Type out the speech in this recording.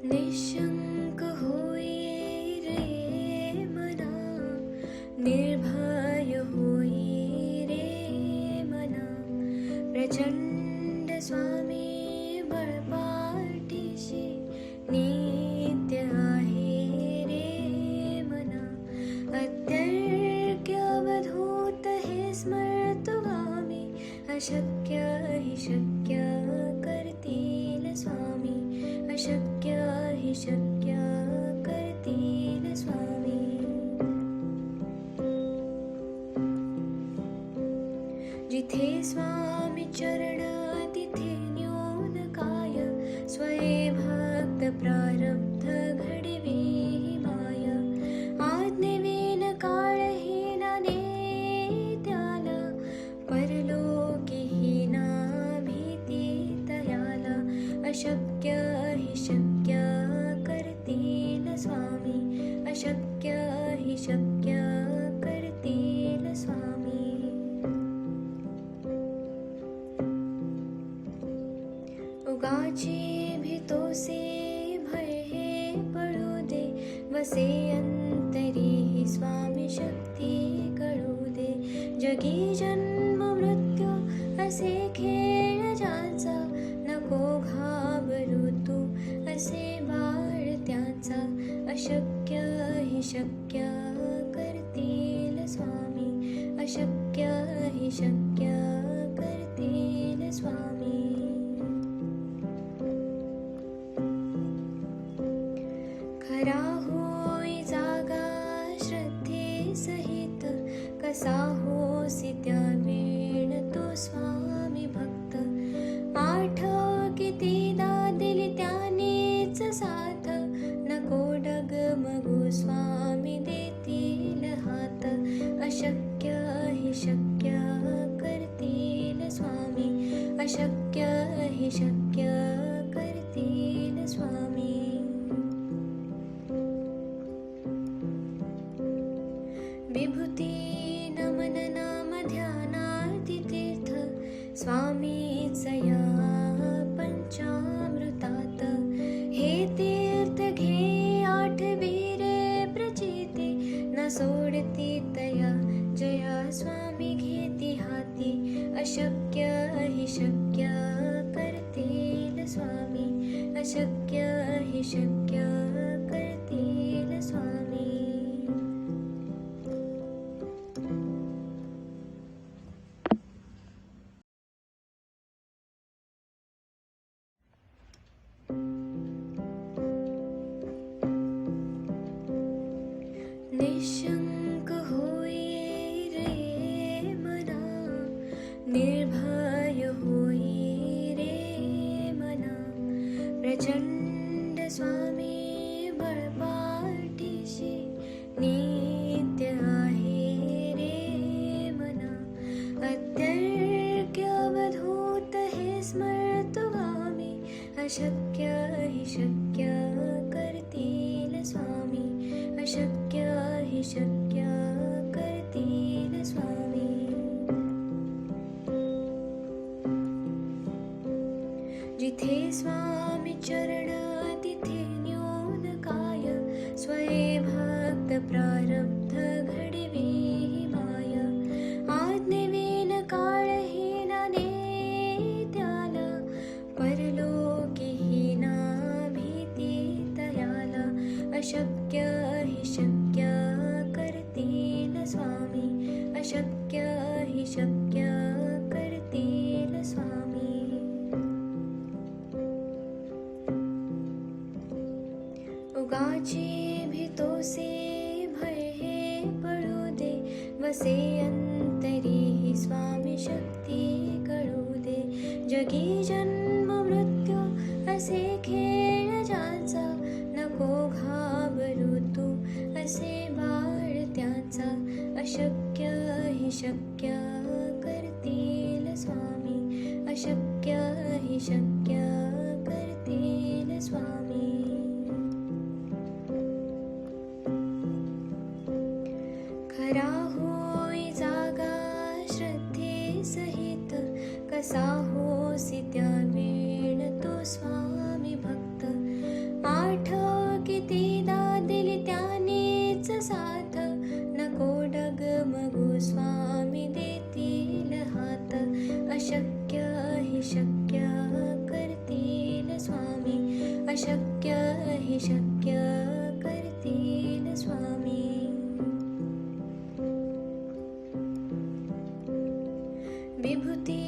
निशंक होई रे मना, निर्भय होई रे मना, प्रचंड स्वामी बळपाठीशी नित्य आहे रे मना. अत्यर्क्य अवधूत हे स्मर्तुगामी, अशक्य हि शक्य करतील स्वामी, अशक्य हि शक्य करतील स्वामी. जिथे स्वामी चरण तिथे न्यून काय, स्वये भक्त प्रारब्ध घडवी माय. आज्ञेविन काळहीना नेत्याला, परलोकीहीना भीती तयाला. अशक्य हि शक्य करतील स्वामी, अशक्य हि शक्य करतील स्वामी. उगाची भीतोसे भय हे पळू दे, वसे अंतरी ही स्वामी शक्ती कळू दे. जगी जन्म मृत्यू असे खेळ ज्याचा, नको घाबरू तू असे बाळ त्याचा. अशक्य हि शक्य करतील स्वामी, अशक्य हि शक्य करतील स्वामी. खरा होई जागा श्रद्धे सहित, कसा होसी त्या वेळ तो स्वामी भक्त. आठव कितीदा दिली त्यानेच साथ, नको डगमगू स्वामी देतील हात. अशक्य हि शक्य करतील स्वामी, अशक्य हि शक्य करतील स्वामी. विभूती नमन नाम ध्यानार्ती तीर्थ, स्वामीच या पंचामृतात. हे तीर्थ घे आठवी रे प्रचिती, न सोडती तया जया स्वामी घेती हाती. अशक्य हि शक्य करतील स्वामी, अशक्य हि शक्य करतील स्वामी. निशंक होई रे मना, निर्भय होई रे मना, प्रचंड स्वामी बळपाठीशी नित्य आहे रे मना. अत्यर्क्य अवधूत हे स्मर्तुगामी, अशक्य हि शक्य करतील स्वामी, अशक्य हि शक्य करतील स्वामी. जिथे स्वामी चरण तिथे न्यून काय, स्वये भक्त प्रारब्ध घडवी माय. आज्ञेविन काळहीना नेत्याला, परलोकीहीना भीती तयाला. अशक्य हि शक्य करतील स्वामी, अशक्य हि शक्य करतील स्वामी. उगाची भीतोसे भय हे पळू दे, वसे अंतरी ही स्वामी शक्ती कळू दे. जगी जन्म मृत्यू असे खेळ ज्याचा, नको घाबरू तू असे बाळ त्याचा. अशक्य हि शक्य करतील स्वामी, अशक्य हि शक्य करतील स्वामी. खरा होई जागा श्रद्धे सहित, कसा होसी त्या वेळ तो स्वामी भक्त. आठव कितीदा दिली त्यानेच साथ, नको डगमगू स्वामी देतील हात. अशक्य हि शक्य करतील स्वामी, अशक्य हि शक्य करतील स्वामी. विभूती